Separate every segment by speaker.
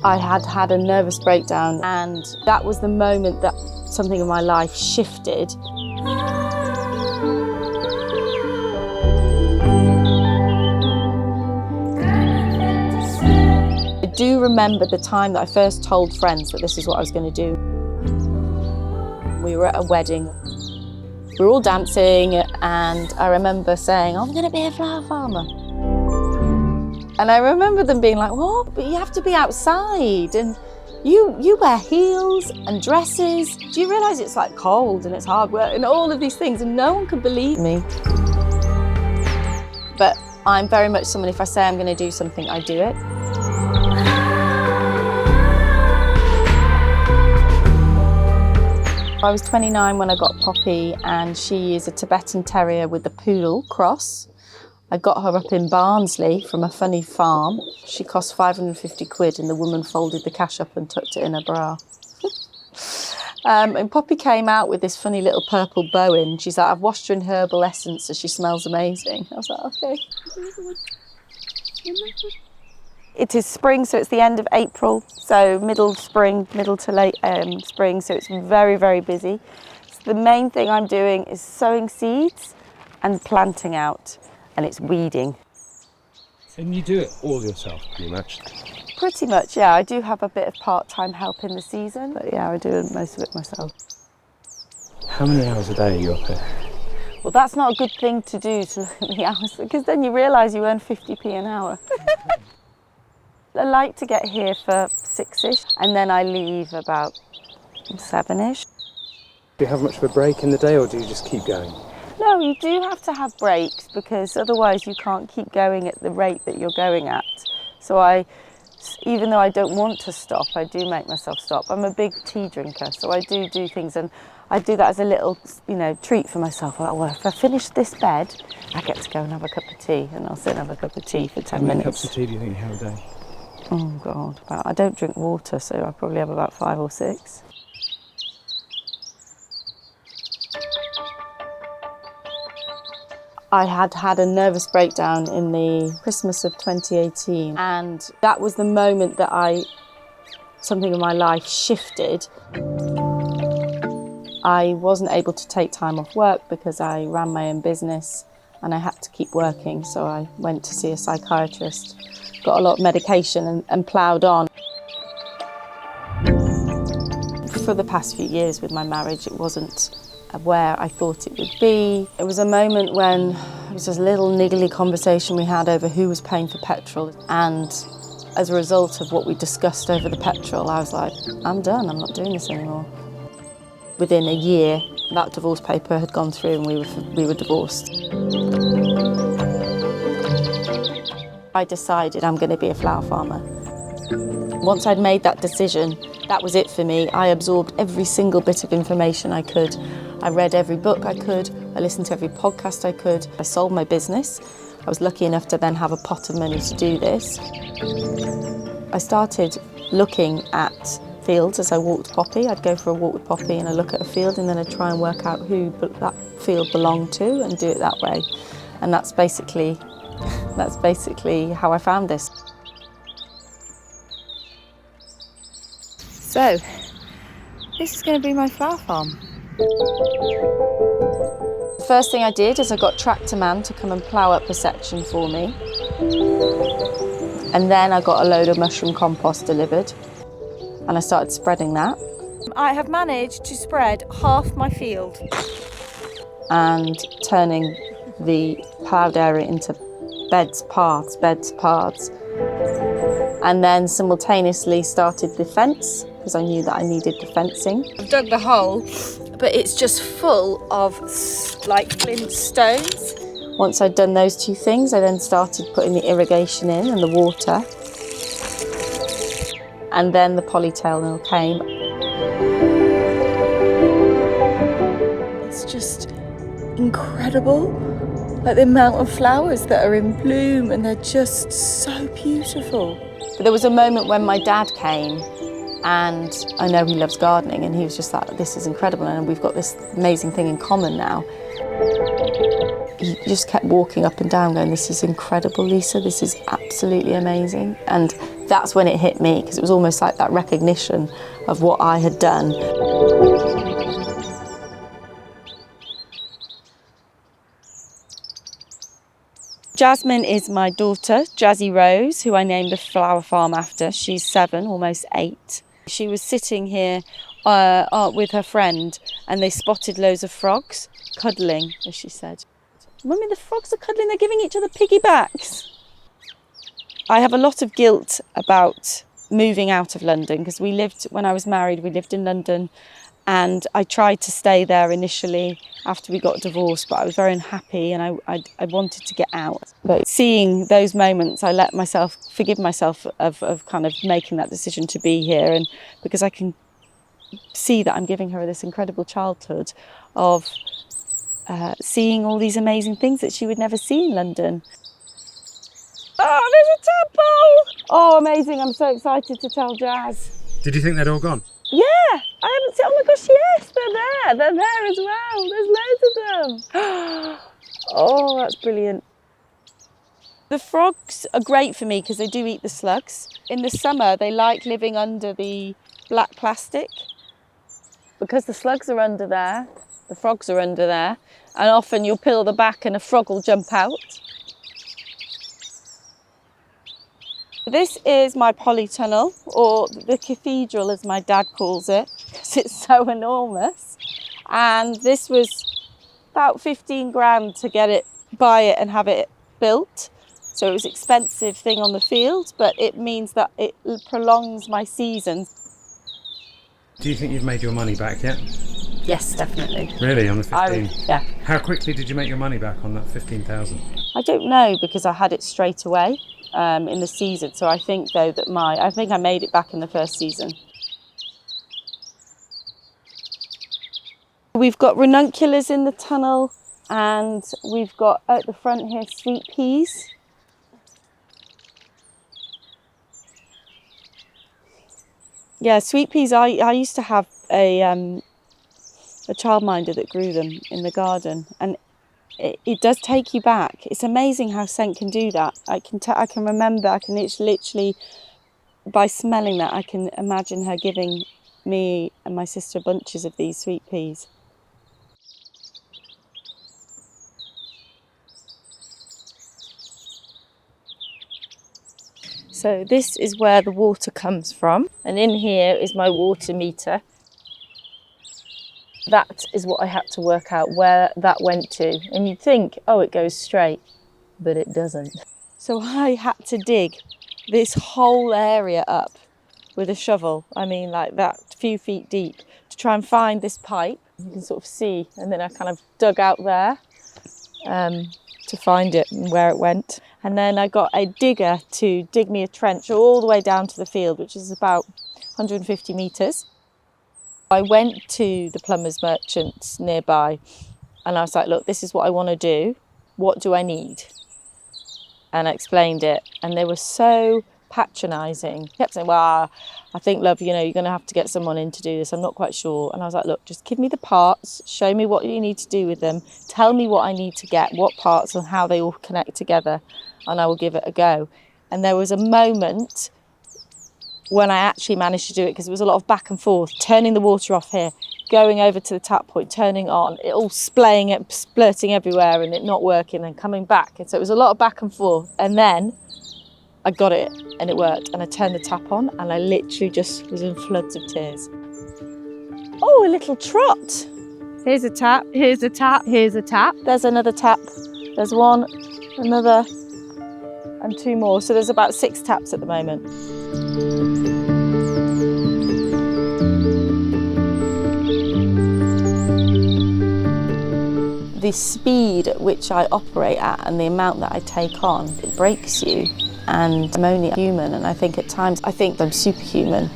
Speaker 1: I had had a nervous breakdown, and that was the moment that something in my life shifted. I do remember the time that I first told friends that this is what I was going to do. We were at a wedding. We were all dancing, and I remember saying, I'm going to be a flower farmer. And I remember them being like, what? But you have to be outside, and you wear heels and dresses. Do you realise it's like cold and it's hard work and all of these things, and no one could believe me. But I'm very much someone, if I say I'm going to do something, I do it. I was 29 when I got Poppy, and she is a Tibetan Terrier with a poodle cross. I got her up in Barnsley from a funny farm. She cost 550 quid, and the woman folded the cash up and tucked it in her bra. And Poppy came out with this funny little purple bow in. She's like, I've washed her in herbal essence so she smells amazing. I was like, okay. It is spring, so it's the end of April, so middle spring, middle to late spring, so it's very, very busy. So the main thing I'm doing is sowing seeds and planting out, and it's weeding.
Speaker 2: And you do it all yourself, pretty much?
Speaker 1: Pretty much, yeah. I do have a bit of part-time help in the season, but yeah, I do most of it myself.
Speaker 2: How many hours a day are you up here?
Speaker 1: Well, that's not a good thing to do, to look at the hours, because then you realise you earn 50p an hour. I like to get here for 6-ish, and then I leave about 7-ish.
Speaker 2: Do you have much of a break in the day, or do you just keep going?
Speaker 1: No, you do have to have breaks, because otherwise you can't keep going at the rate that you're going at. So even though I don't want to stop, I do make myself stop. I'm a big tea drinker, so I do things, and I do that as a little, treat for myself. Like, well, if I finish this bed, I get to go and have a cup of tea, and I'll sit and have a cup of tea for 10 minutes.
Speaker 2: How many cups of tea do you think you have a day?
Speaker 1: Oh God, I don't drink water, so I probably have about 5 or 6. I had had a nervous breakdown in the Christmas of 2018, and that was the moment that something in my life shifted. I wasn't able to take time off work because I ran my own business and I had to keep working, so I went to see a psychiatrist, got a lot of medication and ploughed on. For the past few years with my marriage, it wasn't where I thought it would be. It was a moment when it was just a little niggly conversation we had over who was paying for petrol, and as a result of what we discussed over the petrol, I was like, I'm done, I'm not doing this anymore. Within a year, that divorce paper had gone through and we were divorced. I decided I'm going to be a flower farmer. Once I'd made that decision, that was it for me. I absorbed every single bit of information I could. I read every book I could. I listened to every podcast I could. I sold my business. I was lucky enough to then have a pot of money to do this. I started looking at fields as I walked Poppy. I'd go for a walk with Poppy and I'd look at a field, and then I'd try and work out who that field belonged to and do it that way. And that's basically how I found this. So, this is going to be my flower farm. The first thing I did is I got Tractor Man to come and plough up a section for me. And then I got a load of mushroom compost delivered, and I started spreading that. I have managed to spread half my field and turning the ploughed area into beds, paths, and then simultaneously started the fence because I knew that I needed the fencing. I've dug the hole, but it's just full of like flint stones. Once I'd done those two things, I then started putting the irrigation in and the water. And then the polytail mill came. It's just incredible, like the amount of flowers that are in bloom, and they're just so beautiful. But there was a moment when my dad came, and I know he loves gardening, and he was just like, this is incredible, and we've got this amazing thing in common now. He just kept walking up and down going, this is incredible, Lisa, this is absolutely amazing. And That's when it hit me, because it was almost like that recognition of what I had done. Jasmine is my daughter, Jazzy Rose, who I named the flower farm after. She's 7, almost 8. She was sitting here with her friend, and they spotted loads of frogs cuddling, as she said. Mummy, the frogs are cuddling, they're giving each other piggybacks. I have a lot of guilt about moving out of London, because when I was married, we lived in London, and I tried to stay there initially after we got divorced, but I was very unhappy and I wanted to get out. But seeing those moments, I let myself forgive myself of kind of making that decision to be here, and because I can see that I'm giving her this incredible childhood of seeing all these amazing things that she would never see in London. Oh, there's a tadpole! Oh, amazing, I'm so excited to tell Jazz.
Speaker 2: Did you think they'd all gone?
Speaker 1: Yeah, I haven't seen, oh my gosh, yes, they're there as well. There's loads of them. Oh, that's brilliant. The frogs are great for me because they do eat the slugs. In the summer, they like living under the black plastic. Because the slugs are under there, the frogs are under there, and often you'll peel the back and a frog will jump out. This is my polytunnel, or the cathedral as my dad calls it, because it's so enormous. And this was about 15 grand to buy it and have it built. So it was an expensive thing on the field, but it means that it prolongs my season.
Speaker 2: Do you think you've made your money back yet?
Speaker 1: Yes, definitely.
Speaker 2: Really, on the 15?
Speaker 1: Yeah.
Speaker 2: How quickly did you make your money back on that 15,000?
Speaker 1: I don't know, because I had it straight away. In the season, so I think though that I think I made it back in the first season. We've got ranunculus in the tunnel, and we've got at the front here sweet peas. Yeah, sweet peas. I used to have a childminder that grew them in the garden, and it does take you back. It's amazing how scent can do that. I can remember, it's literally, by smelling that, I can imagine her giving me and my sister bunches of these sweet peas. So this is where the water comes from, and in here is my water meter. That is what I had to work out where that went to. And you'd think, oh, it goes straight, but it doesn't. So I had to dig this whole area up with a shovel. I mean, like that, a few feet deep, to try and find this pipe. You can sort of see, and then I kind of dug out there to find it and where it went. And then I got a digger to dig me a trench all the way down to the field, which is about 150 metres. I went to the plumbers merchants nearby, and I was like, look, this is what I want to do. What do I need? And I explained it, and they were so patronising. Kept saying, well, I think, love, you're going to have to get someone in to do this. I'm not quite sure. And I was like, look, just give me the parts, show me what you need to do with them, tell me what I need to get, what parts and how they all connect together, and I will give it a go. And there was a moment when I actually managed to do it, because it was a lot of back and forth, turning the water off here, going over to the tap point, turning on, it all splurting everywhere and it not working, and coming back. And so it was a lot of back and forth. And then I got it and it worked, and I turned the tap on and I literally just was in floods of tears. Oh, a little trot. Here's a tap, here's a tap, here's a tap. There's another tap. There's one, another, and 2 more. So there's about 6 taps at the moment. The speed at which I operate at and the amount that I take on, it breaks you. And I'm only human, and I think at times I'm superhuman.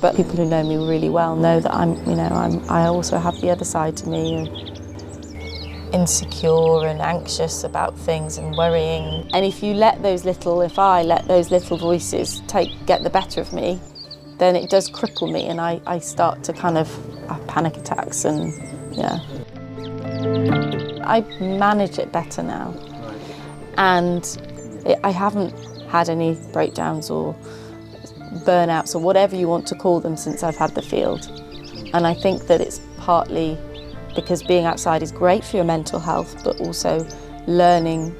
Speaker 1: But people who know me really well know that I also have the other side to me, and insecure and anxious about things and worrying. And if I let those little voices get the better of me, then it does cripple me, and I start to kind of have panic attacks, and yeah. I manage it better now, and I haven't had any breakdowns or burnouts or whatever you want to call them since I've had the field. And I think that it's partly because being outside is great for your mental health, but also learning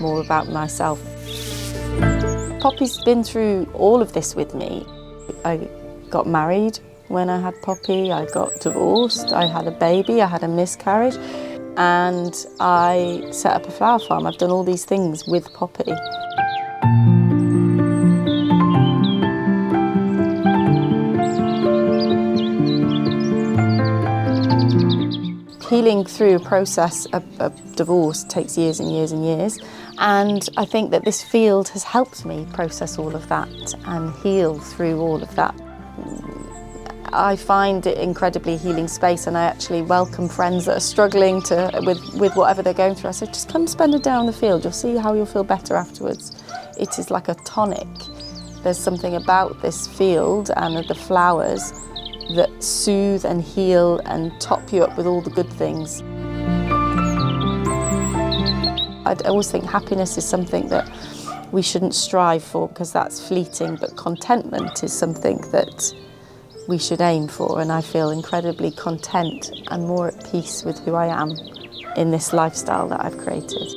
Speaker 1: more about myself. Poppy's been through all of this with me. I got married when I had Poppy, I got divorced, I had a baby, I had a miscarriage, and I set up a flower farm. I've done all these things with Poppy. Healing through a process of divorce takes years and years and years, and I think that this field has helped me process all of that and heal through all of that. I find it incredibly healing space, and I actually welcome friends that are struggling with whatever they're going through. I say, just come spend a day on the field, you'll see how you'll feel better afterwards. It is like a tonic. There's something about this field and the flowers that soothe and heal and top you up with all the good things. I always think happiness is something that we shouldn't strive for because that's fleeting, but contentment is something that we should aim for, and I feel incredibly content and more at peace with who I am in this lifestyle that I've created.